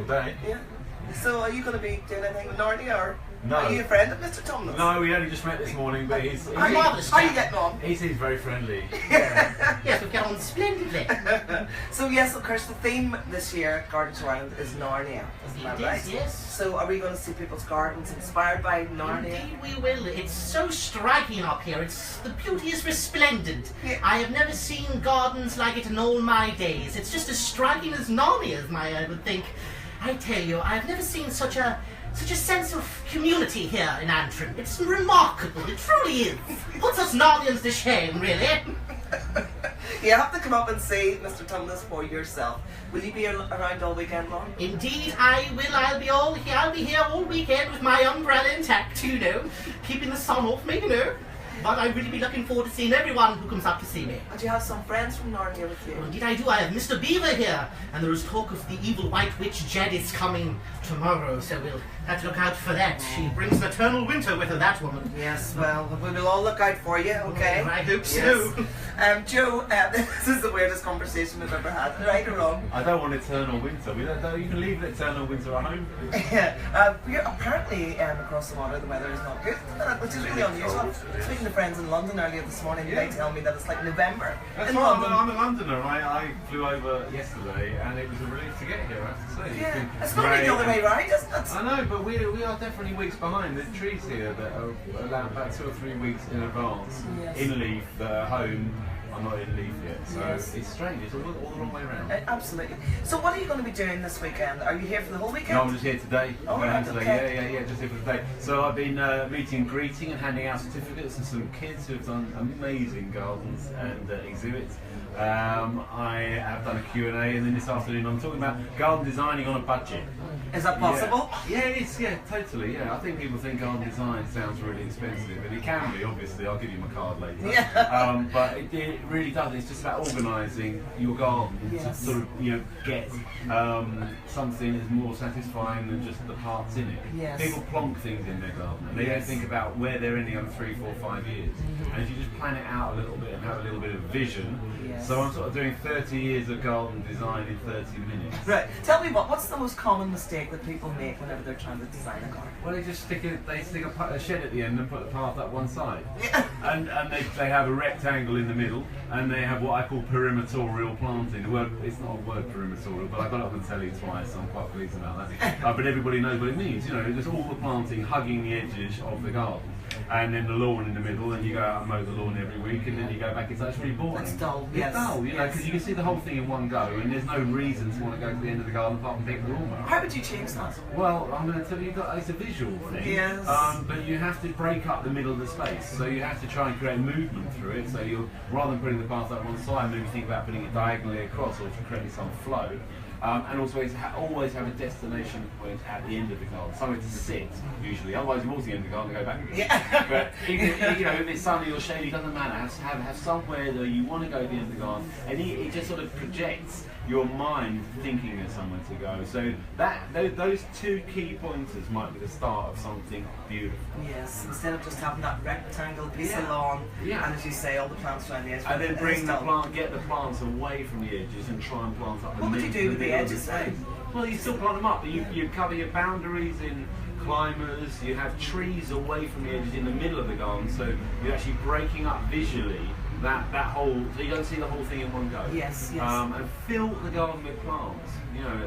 single day. Yeah. So are you going to be doing anything with Narnia, or No. are you a friend of Mr. Tumnus? No, we only just met this morning, but How are you getting on? he seems very friendly. Yes, we get on splendidly. So yes, of course, the theme this year, Garden to Ireland, is Narnia. Isn't that It right? is, yes. So are we going to see people's gardens inspired by Narnia? Indeed we will. It's so striking up here. The beauty is resplendent. Yeah. I have never seen gardens like it in all my days. It's just as striking as Narnia's, I would think. I tell you, I have never seen such a sense of community here in Antrim. It's remarkable. It truly is. Puts us Narnians to shame, really. You have to come up and see Mr. Tumnus for yourself. Will you be around all weekend long? Indeed, I will. I'll be here all weekend with my umbrella intact, keeping the sun off me, But I'll really be looking forward to seeing everyone who comes up to see me. And you have some friends from Narnia with you? Well, indeed I do. I have Mr. Beaver here, and there is talk of the evil White Witch Jadis coming tomorrow, so we'll have to look out for that. She brings an eternal winter with her, that woman. Yes, well, we will all look out for you, okay? I hope so. Yes. Joe, this is the weirdest conversation we've ever had, right or wrong? I don't want eternal winter. You can leave eternal winter at home. Apparently, across the water, the weather is not good, which is really unusual. Speaking to friends in London earlier this morning, they tell me that it's like November That's in right, London. I'm a Londoner. I flew over yesterday, and it was a relief to get here, I have to say. Yeah, it's not the other way round, isn't it? I know, but we are definitely weeks behind. There's trees here that are allowed about 2 or 3 weeks in advance Yes. in leaf that are home. I'm not in leaf yet, so Yes. it's strange. It's all the wrong way around. Absolutely. So what are you going to be doing this weekend? Are you here for the whole weekend? No, I'm just here today. Oh, I'm going right, home today. okay. Yeah, just here for today. So I've been meeting and greeting and handing out certificates to some kids who have done amazing gardens and exhibits. I have done a Q&A, and then this afternoon I'm talking about garden designing on a budget. Is that possible? Yeah, it is. Yeah, totally. Yeah, I think people think garden design sounds really expensive, and it can be. Obviously, I'll give you my card later. Yeah. But it really does. It's just about organising your garden to Yes. sort of get something that's more satisfying than just the parts in it. Yes. People plonk things in their garden, and they don't Yes. think about where they're ending on 3, 4, 5 years. And if you just plan it out a little bit and have a little bit of vision. Yes. So I'm sort of doing 30 years of garden design in 30 minutes. Right. Tell me what's the most common mistake that people make whenever they're trying to design a garden? Well, they just stick a shed at the end and put the path up one side. Yeah. And they have a rectangle in the middle, and they have what I call perimetorial planting. The word, it's not a word, perimetorial, but I got it on the telly twice, so I'm quite pleased about that. But everybody knows what it means. There's all the planting hugging the edges of the garden, and then the lawn in the middle, and you go out and mow the lawn every week, and then you go back. It's actually boring. It's dull. It's Yes. dull, because Yes. you can see the whole thing in one go, and there's no reason to want to go to the end of the garden apart from pick the lawnmower. How would you change that? Well, I'm going to tell you, it's a visual thing. Yes. But you have to break up the middle of the space. So you have to try and create movement through it. So rather than putting the path up one side, maybe think about putting it diagonally across, or creating some flow. And also always have a destination point at the end of the garden, somewhere to sit, usually. Otherwise, you walk to the end of the garden and go back again. Yeah. But if it's sunny or shady, doesn't matter. Have somewhere that you want to go at the end of the garden, and it just sort of projects your mind thinking of somewhere to go. So those 2 key pointers might be the start of something beautiful. Yes. Instead of just having that rectangle piece of Yeah. lawn, Yeah. and as you say, all the plants around the edge. And then It's get the plants away from the edges and try and plant up. What would you do with the edges then? Well, you still plant them up, but you cover your boundaries in climbers. You have trees away from the edges in the middle of the garden, so you're actually breaking up visually that whole. So you don't see the whole thing in one go. Yes, yes. And fill the garden with plants.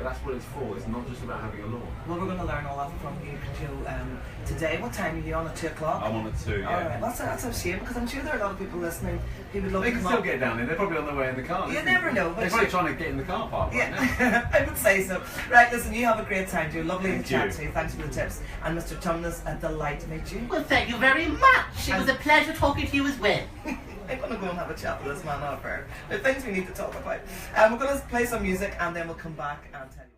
That's what it's for. It's not just about having a lawn. Well, we're going to learn all that from you, Joe, today. What time are you on? At 2 o'clock? I'm on at 2. Yeah. All right, that's a shame, because I'm sure there are a lot of people listening who would love They to can come still up. get down there. They're probably on their way in the car. You never know. They're probably trying to get in the car park right now. Yeah, I would say so. Right, listen, you have a great time, Joe. Lovely Thank to chat you. to you. Thanks for the tips. And Mr. Tumnus, a delight to meet you. Well, thank you very much. It was a pleasure talking to you as well. I'm going to go and have a chat with this man after. There are things we need to talk about. We're going to play some music, and then we'll come back and tell you.